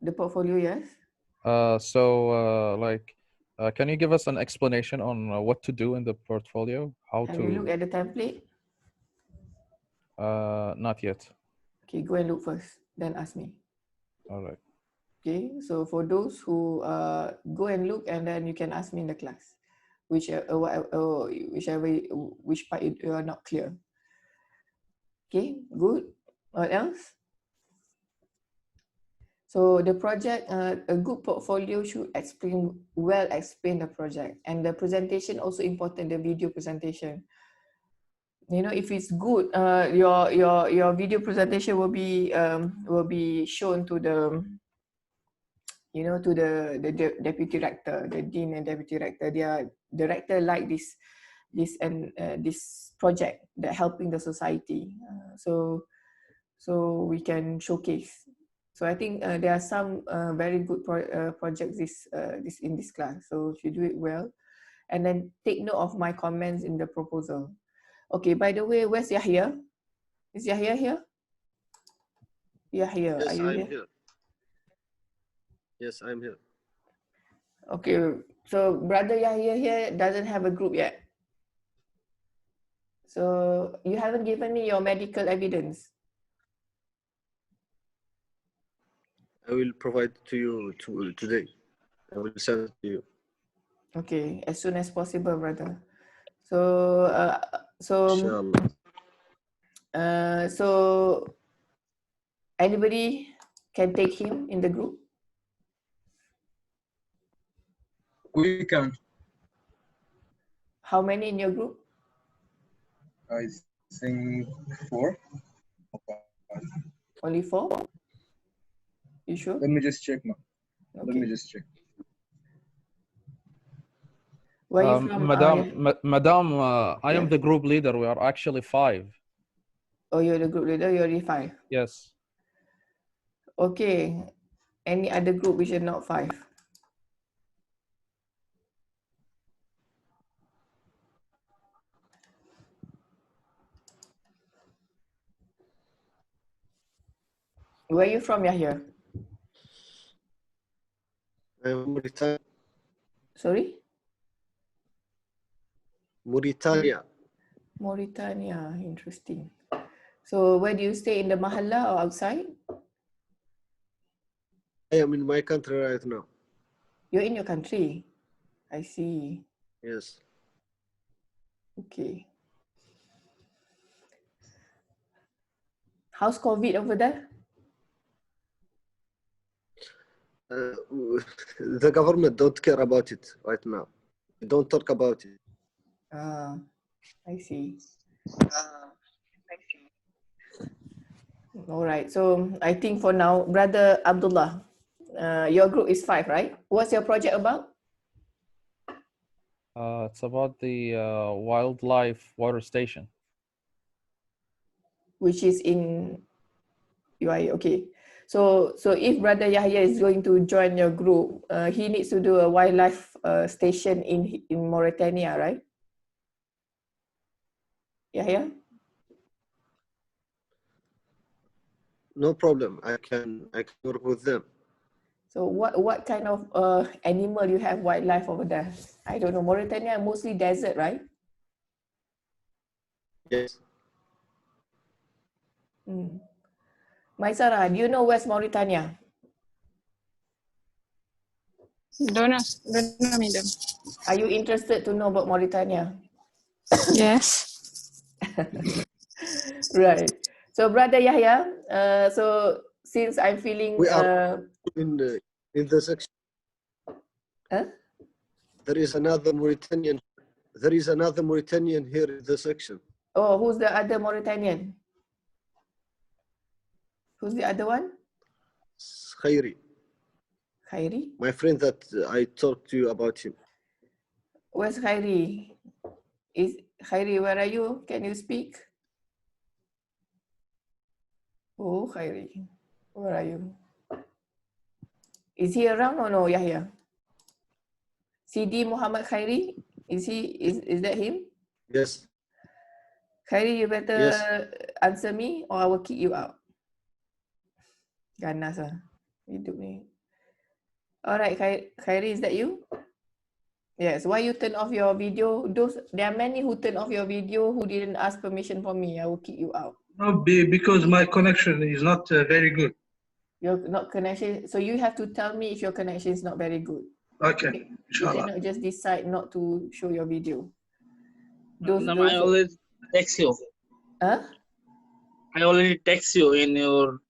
The portfolio, yes. Can you give us an explanation on what to do in the portfolio? Have you looked at the template? Not yet. Okay, go and look first, then ask me. All right. Okay, so for those who go and look, and then you can ask me in the class, which part you are not clear. Okay, good. What else? So the project, a good portfolio should explain the project, and the presentation also important. The video presentation. You know, if it's good, your video presentation will be shown to the, you know, to the deputy rector, the dean and deputy rector. The rector like this project that helping the society. So we can showcase So I think there are some very good projects in this class. So if you do it well, and then take note of my comments in the proposal. Okay, by the way, where's Yahya? Is Yahya here? Yahya, Yes, are you I'm here? here. Yes, I'm here. Okay, so brother Yahya here doesn't have a group yet. So you haven't given me your medical evidence. I will provide to you today. I will send it to you. Okay, as soon as possible, brother. So, Inshallah. So anybody can take him in the group? We can. How many in your group? I think 4. Only 4? You sure? Let me just check now. Okay. Let me just check. Where are you from? Madam, I am the group leader. We are actually 5. Oh, you're the group leader. You're already 5. Yes. Okay. Any other group which are not 5? Where are you from, Yahya? Mauritania. Sorry? Mauritania. Mauritania. Interesting. So where do you stay, in the mahalla or outside? I am in my country right now. You're in your country. I see. Yes. Okay. How's COVID over there? The government don't care about it right now. They don't talk about it. I see. All right. So I think for now, Brother Abdullah, your group is 5, right? What's your project about? It's about the wildlife water station. Which is in UAE. Okay. So if Brother Yahya is going to join your group, he needs to do a wildlife station in Mauritania, right? Yahya? No problem. I can work with them. So what kind of animal you have, wildlife over there? I don't know. Mauritania mostly desert, right? Yes. Maisara, do you know West Mauritania? Don't know, madam. Are you interested to know about Mauritania? Yes. Right. So Brother Yahya, so since I'm feeling We are in the section. Huh? There is another Mauritanian. There is another Mauritanian here in the section. Oh, who's the other Mauritanian? Who's the other one? Khairi. Khairi? My friend that I talked to you about him. Where's Khairi? Is Khairi, where are you? Can you speak? Oh, Khairi, where are you? Is he around or no, Yahya? CD Muhammad Khairi? Is that him? Yes. Khairi, you better Yes. answer me or I will kick you out. Ganas ah. Hidup ni. Alright, Khairi, is that you? Yes. Why you turn off your video? There are many who turn off your video who didn't ask permission from me. I will kick you out. No, because my connection is not very good. Your not connection. So you have to tell me if your connection is not very good. Okay, You inshallah. cannot just decide not to show your video. I already text you. Huh? I already text you in your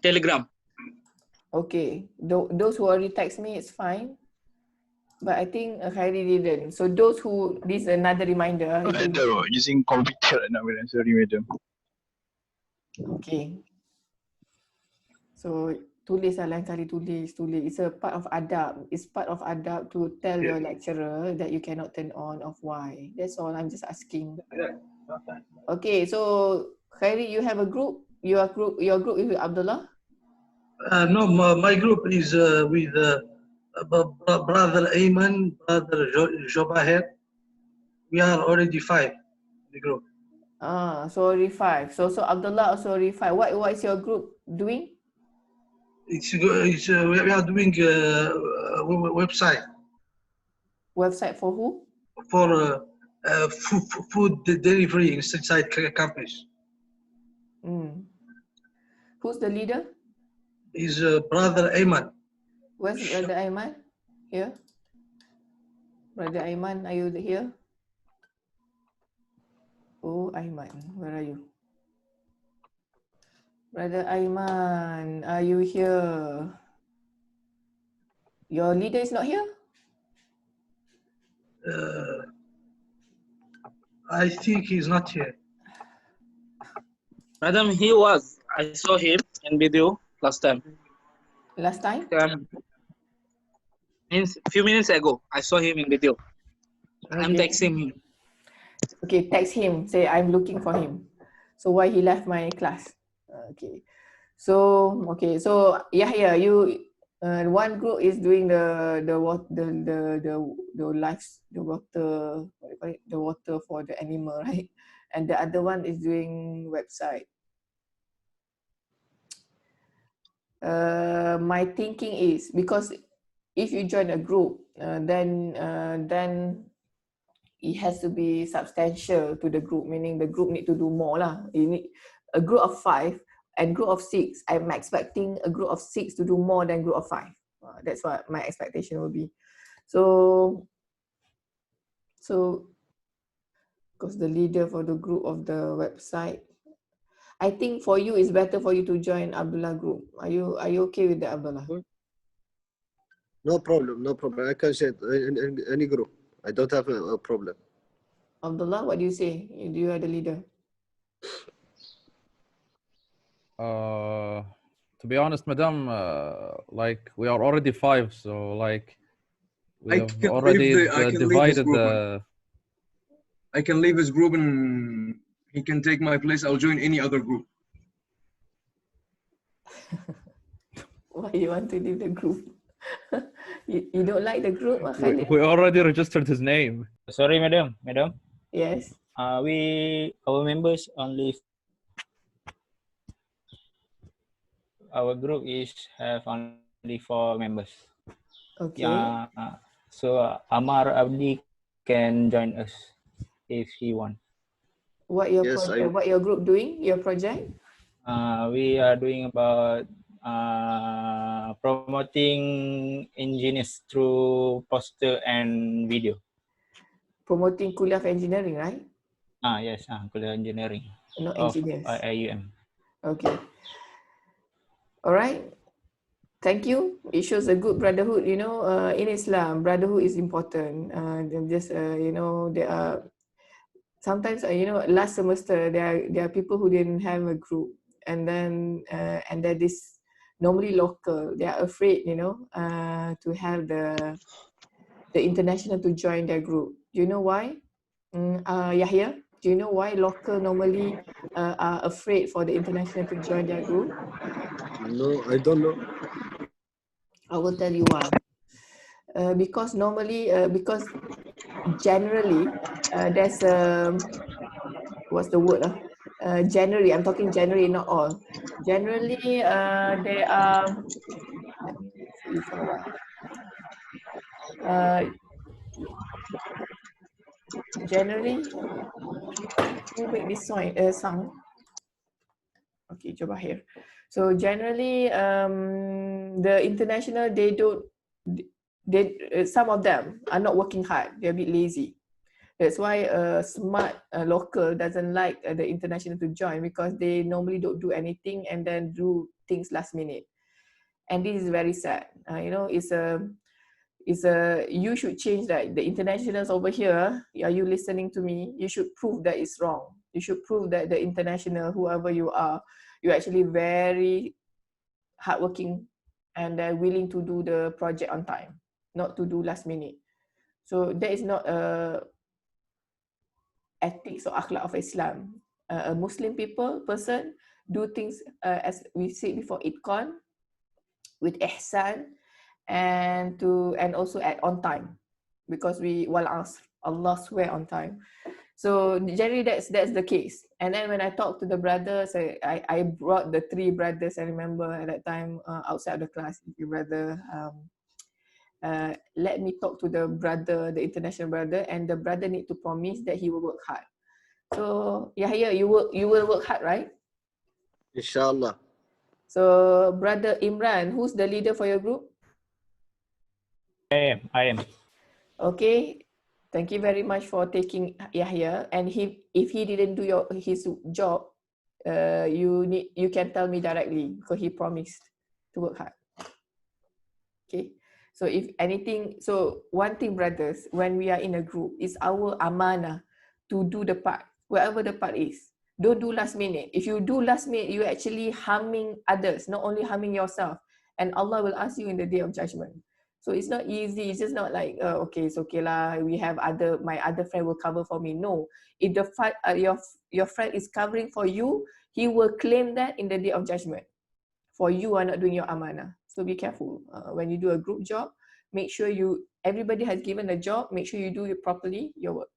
Telegram. Okay. Those who already text me, it's fine. But I think Khairi didn't. So those who, this is another reminder. Using computer now, sorry, madam. Okay. So tulis lah, lain kali tulis. It's a part of adab. It's part of adab to tell your lecturer that you cannot turn on of why. That's all. I'm just asking. Okay. So Khairi, you have a group. Your group is with Abdullah. No, my group is with brother Ayman, brother Jobaher. We are already 5 in the group. So already 5. So Abdullah also already 5. What is your group doing? We are doing website Website for who? for food delivery inside campus. Who's the leader? Is brother Ayman. Where's Brother Aiman? Here? Brother Aiman, are you here? Oh, Aiman, where are you? Brother Aiman, are you here? Your leader is not here? I think he's not here. Madam, he was. I saw him in video last time. Last time? Means few minutes ago, I saw him in video. I'm Okay. texting him. Okay, text him. Say I'm looking for him. So why he left my class? Okay. So Yahya, you one group is doing the water for the animal, right? And the other one is doing website. My thinking is, because if you join a group, then it has to be substantial to the group, meaning the group need to do more lah. You need a group of 5 and group of 6. I'm expecting a group of 6 to do more than group of 5. That's what my expectation will be. So because the leader for the group of the website, I think for you it's better for you to join Abdullah group. Are you okay with that, Abdullah? No problem, no problem. I can say any group. I don't have a problem. Abdullah, what do you say? Do you are the leader? To be honest, madam, like we are already 5, so like we have already divided the. I can leave his group and he can take my place. I'll join any other group. Why you want to leave the group? you don't like the group, Khalid? We already registered his name. Sorry, madam. Yes. Our members only. Our group have only 4 members. Okay. So Amar Abdi can join us if he wants. What your group doing? Your project? We are doing about promoting engineers through poster and video. Promoting Kuliah of Engineering, right? Yes, Kuliah Engineering. Not of engineers. IUM. Okay. All right. Thank you. It shows a good brotherhood. You know, in Islam, brotherhood is important. There are sometimes, last semester there are people who didn't have a group, and then this normally local. They are afraid, to have the international to join their group. Do you know why? Yahya, do you know why local normally are afraid for the international to join their group? No, I don't know. I will tell you why. Because generally there's what's the word? Generally, I'm talking generally, not all. Generally, there are. Let me see for a while. Generally, who make this sound? Okay, coba here. So generally, the international, some of them are not working hard. They're a bit lazy. That's why a smart local doesn't like the international to join, because they normally don't do anything and then do things last minute. And this is very sad. You should change that. The internationals over here, are you listening to me? You should prove that it's wrong. You should prove that the international, whoever you are, you're actually very hardworking and willing to do the project on time, not to do last minute. So that is not ethics or akhlaq of Islam. A Muslim person do things, as we said before, itqan, with ihsan, and also at on time, because Allah swear on time. So generally that's the case. And then when I talked to the brothers, I brought the 3 brothers. I remember at that time outside of the class, the brother let me talk to the brother, the international brother, and the brother need to promise that he will work hard. So Yahya, you will work hard, right? Inshallah. So brother Imran, who's the leader for your group? I am. Okay. Thank you very much for taking Yahya. And if he didn't do his job, you can tell me directly, because he promised to work hard. Okay. So if anything, one thing, brothers, when we are in a group, it's our amanah to do the part, wherever the part is. Don't do last minute. If you do last minute, you're actually harming others, not only harming yourself. And Allah will ask you in the day of judgment. So it's not easy. It's just not like, okay, it's okay lah. We have my other friend will cover for me. No, if your friend is covering for you, he will claim that in the day of judgment. For you are not doing your amanah. So be careful. When you do a group job, make sure everybody has given a job. Make sure you do it properly, your work.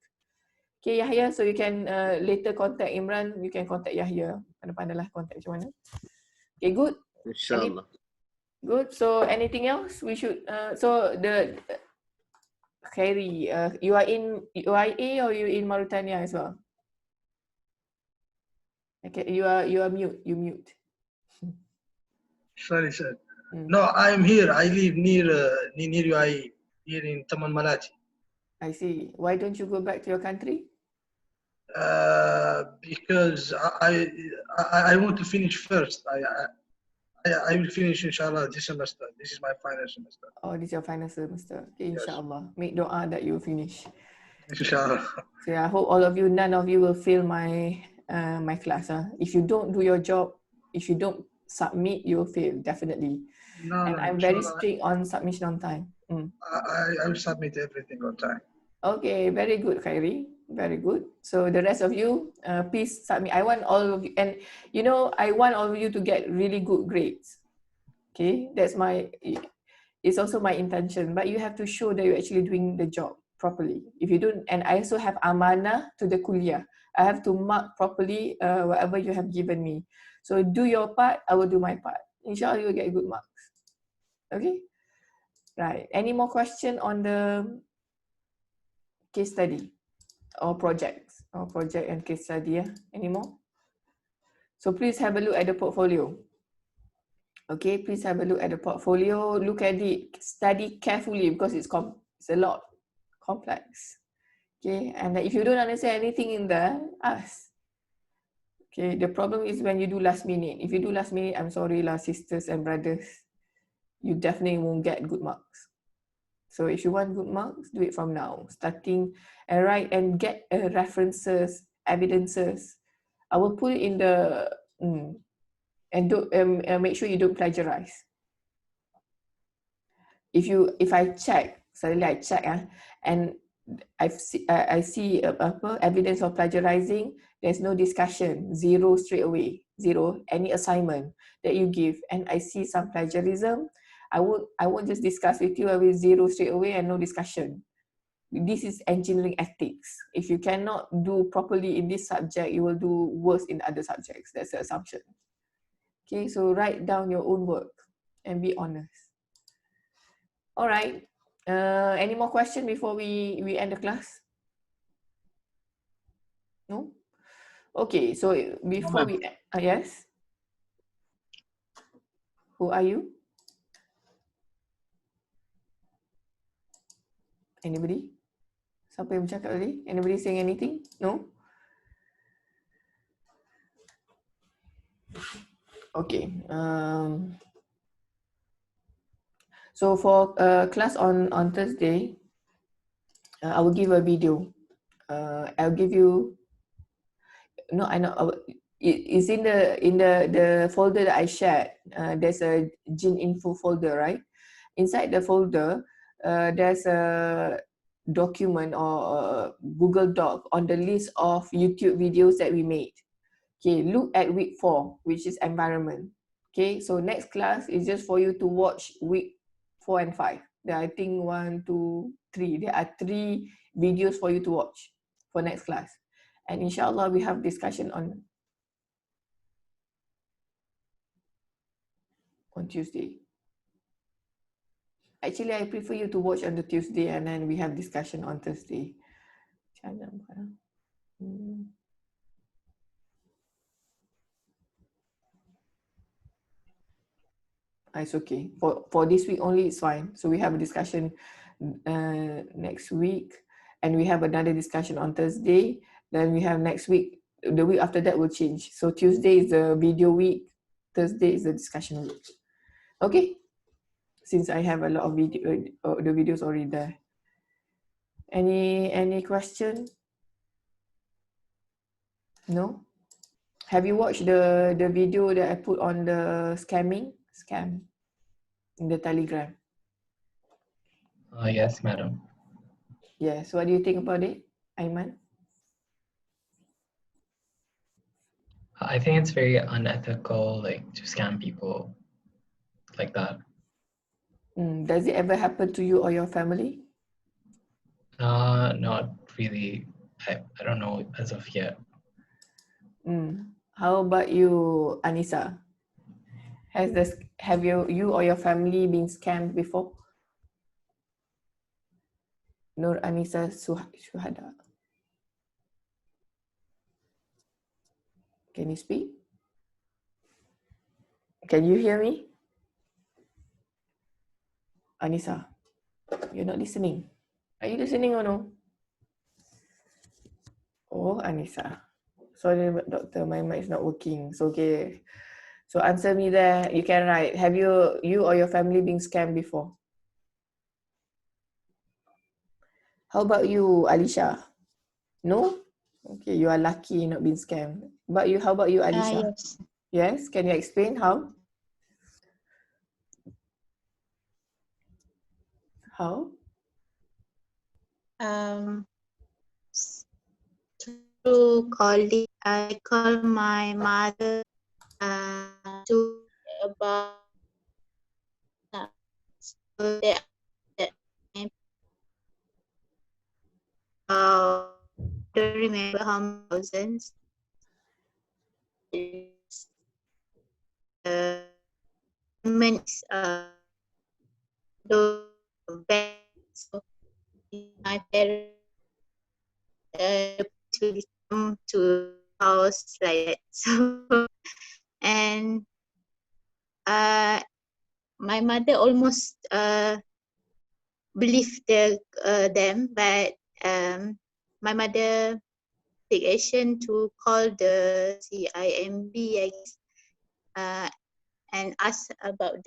Okay, Yahya. So you can later contact Imran. You can contact Yahya. Pandai-pandailah contact macam mana. Okay, good. Inshallah. Good. So anything else we should? So the Khairi, you are in UIA or you in Mauritania as well? Okay, you are mute. You mute. Sorry, sir. No, I am here. I live near UIA, here in Taman Malati. I see. Why don't you go back to your country? Because I want to finish first. I will finish inshallah this semester. This is my final semester. Oh, this is your final semester. Okay, inshallah. Make dua that you finish. Inshallah. So I hope none of you will fail my my class. If you don't do your job, if you don't submit, you will fail, definitely. No, and I'm very strict on submission on time. I will submit everything on time. Okay, very good, Khairi. Very good. So the rest of you, please submit. I want all of you, and I want all of you to get really good grades. Okay, it's also my intention. But you have to show that you're actually doing the job properly. If you don't, and I also have amanah to the kuliah. I have to mark properly whatever you have given me. So do your part, I will do my part. Inshallah, you will get good marks. Okay? Right. Any more question on the case study or projects or project and case study? Any more? So please have a look at the portfolio. Okay, please have a look at the portfolio. Look at it, study carefully, because it's a lot complex. Okay, and if you don't understand anything in there, ask. Okay, the problem is when you do last minute. If you do last minute, I'm sorry lah, sisters and brothers, you definitely won't get good marks. So if you want good marks, do it from now, starting and write and get references, evidences. I will put it in the and make sure you don't plagiarize. If I check, suddenly I check and I see evidence of plagiarizing, there's no discussion, 0 straight away, 0. Any assignment that you give, and I see some plagiarism, I won't just discuss with you. I will 0 straight away and no discussion. This is engineering ethics. If you cannot do properly in this subject, you will do worse in other subjects. That's the assumption. Okay, so write down your own work and be honest. All right. Any more questions before we end the class? No? Okay, so before we yes? Who are you? Anybody? Siapa yang bercakap tadi? Anybody saying anything? No? Okay. So for class on Thursday, I will give a video. I'll give you. No, I know. It's in the folder that I shared. There's a Jin info folder, right? Inside the folder, there's a document or a Google Doc on the list of YouTube videos that we made. Okay, look at week 4, which is environment. Okay, so next class is just for you to watch week 4 and 5. There are, I think 1, 2, 3. There are 3 videos for you to watch for next class. And inshallah we have discussion on Tuesday. Actually, I prefer you to watch on the Tuesday and then we have discussion on Thursday. It's okay. For this week only, it's fine. So we have a discussion next week, and we have another discussion on Thursday. Then we have next week. The week after that will change. So Tuesday is the video week. Thursday is the discussion week. Okay. Since I have a lot of video, the videos already there. Any question? No. Have you watched the video that I put on the scam in the Telegram? Yes, madam. Yes. What do you think about it, Aiman? I think it's very unethical, like to scam people like that. Does it ever happen to you or your family? Not really. I don't know as of yet. How about you, Anissa? Have you or your family been scammed before? Nur Anissa Suhada. Can you speak? Can you hear me? Anissa, you're not listening. Are you listening or no? Oh, Anissa. Sorry, doctor, my mic is not working. So, okay. So answer me there. You can write. Have you or your family been scammed before? How about you, Alicia? No? Okay, you are lucky not being scammed. But you, how about you, Alicia? Yes. Yes? Can you explain how? How? Through calling, I call my mother to about so that don't remember how many thousands. Payments those banks. So my parents to come to house like that. So and my mother almost believed them, but my mother take action to call the CIMB, I guess, and ask about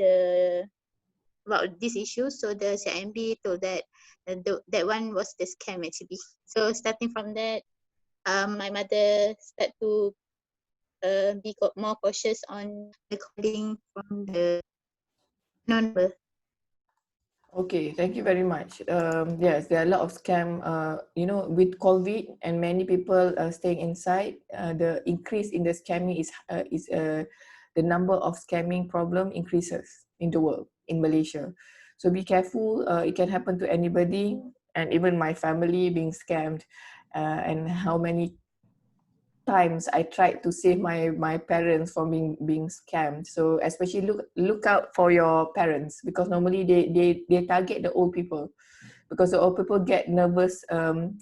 this issue. So the CIMB told that that one was the scam actually. So starting from that, my mother start to be more cautious on the calling from the number. Okay, thank you very much. Yes, there are a lot of scam. With COVID and many people staying inside, the increase in the scamming is the number of scamming problem increases in the world, in Malaysia. So be careful. It can happen to anybody, and even my family being scammed. And how many times I tried to save my parents from being scammed. So especially look out for your parents, because normally they target the old people, because the old people get nervous, and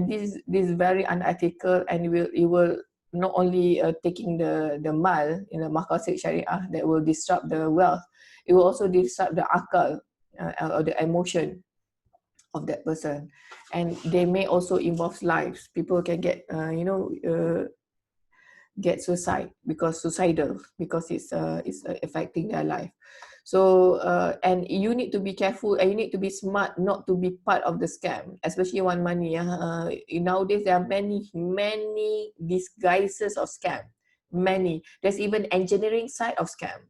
this is very unethical, and it will not only taking the mal in the maqasid syariah that will disrupt the wealth, it will also disrupt the akal or the emotion of that person, and they may also involve lives. People can get get suicidal because it's affecting their life. So and you need to be careful, and you need to be smart not to be part of the scam, especially one money. Nowadays there are many disguises of scam. Many. There's even engineering side of scam.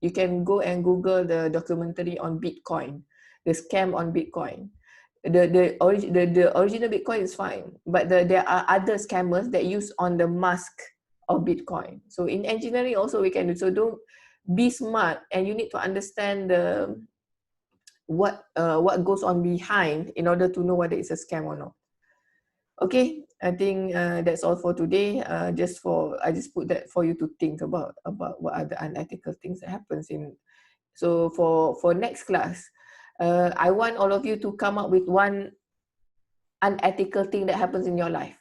You can go and Google the documentary on Bitcoin, the scam on Bitcoin. The original Bitcoin is fine, but there are other scammers that use on the mask of Bitcoin. So in engineering also we can do. So be smart, and you need to understand what goes on behind in order to know whether it's a scam or not. Okay, I think that's all for today. I just put that for you to think about what are the unethical things that happens in. So for next class, I want all of you to come up with one unethical thing that happens in your life.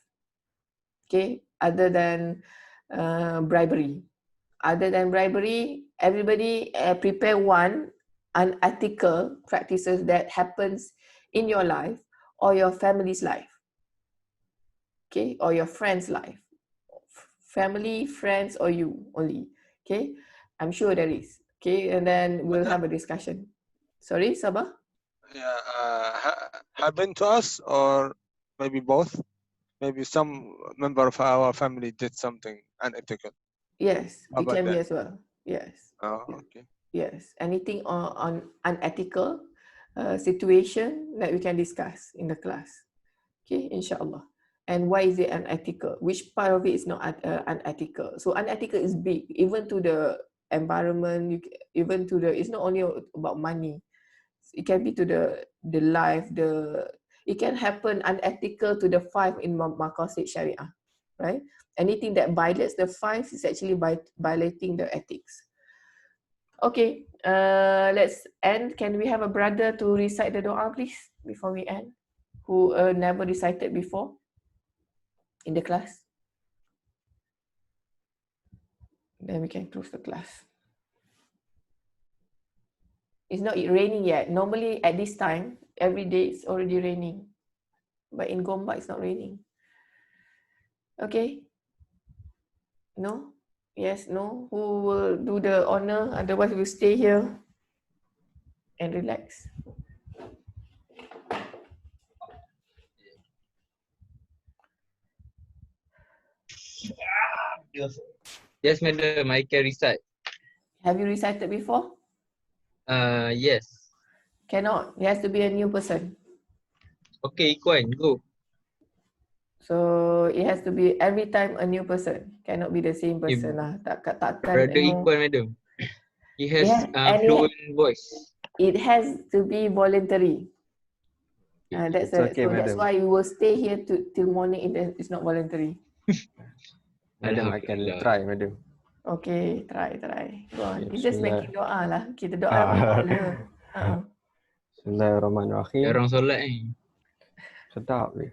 Okay, other than bribery. Other than bribery, everybody prepare one unethical practices that happens in your life or your family's life. Okay, or your friend's life. Family, friends, or you only. Okay, I'm sure there is. Okay, and then we'll have a discussion. Sorry, Sabah? Yeah, happened to us, or maybe both. Maybe some member of our family did something unethical. Yes, How it about can be that? as well. Yes. Oh, okay. Yes, anything on unethical situation that we can discuss in the class. Okay, inshallah. And why is it unethical? Which part of it is not unethical? So unethical is big, even to the environment, even to the, it's not only about money. It can be to the life, it can happen unethical to the 5 in Maqasid Sharia, right? Anything that violates the 5 is actually violating the ethics. Okay, let's end. Can we have a brother to recite the dua, please, before we end? Who never recited before in the class? Then we can close the class. It's not raining yet. Normally at this time, every day it's already raining. But in Gombak, it's not raining. Okay? No? Yes, no? Who will do the honor? Otherwise, we'll stay here and relax. Yes, madam, I can recite. Have you recited before? Yes. Cannot. It has to be a new person. Okay, Ikuan, go. So it has to be every time a new person. Cannot be the same person lah. Takkan. Brother Ikuan, madam. He has fluent voice. It has to be voluntary. That's okay, so madam. that's why we will stay here till morning. It's not voluntary. Madam, I can try, madam. Okay, try. Go on. Okay, It's just making doa lah. Kita doa pahala. Bismillahirrahmanirrahim. Orang solat ni. Sedap ni.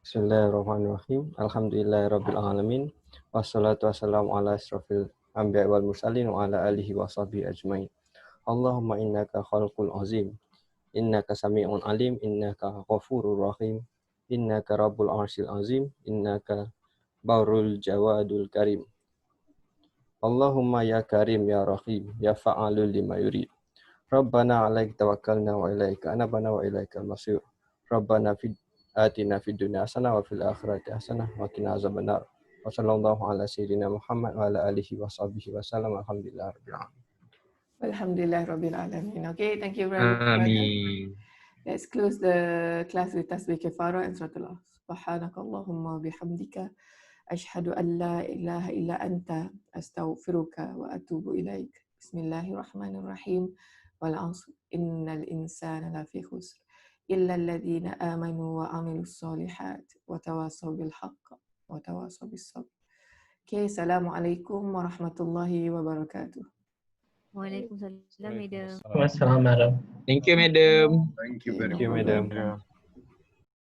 Bismillahirrahmanirrahim. Alhamdulillahirabbil alamin. Wassalatu wassalamu ala asrofil anbiya wal mursalin wa ala alihi wa sahbihi ajmain. Allahumma innaka khalqul azim. Innaka sami'un alim. Innaka ghafurur rahim. Innaka rabbul arsyil azim. Innaka barul jawadul karim. Allahumma ya karim ya rahim ya fa'alul lima yurid. Rabbana alaika tawakkalna wa ilaika anabana wa ilaika al-masir. Rabbana atina fid dunya hasanah wa fil akhirati hasanah wa qina azabannar. Wa sallallahu ala sayyidina Muhammad wa ala alihi wa sahbihi wa sallam. Alhamdulillahirabbil alamin. Alhamdulillahirabbil alamin. Okay, thank you very much. Amin. Let's close the class with tasbih kafarah and suratul. Subhanakallahumma bihamdika ashhadu an la ilaha illa anta astaghfiruka wa atubu ilaik. Bismillahirrahmanirrahim. Wal 'asr innal insana lafi khusr illa alladhina amanu wa 'amilus solihat wa tawasaw bil haqq wa tawasaw bis sabr. Okay, assalamualaikum warahmatullahi wabarakatuh. Waalaikumsalam, madam. Wassalam, madam. Thank you, madam. Thank you very Thank you, much. madam.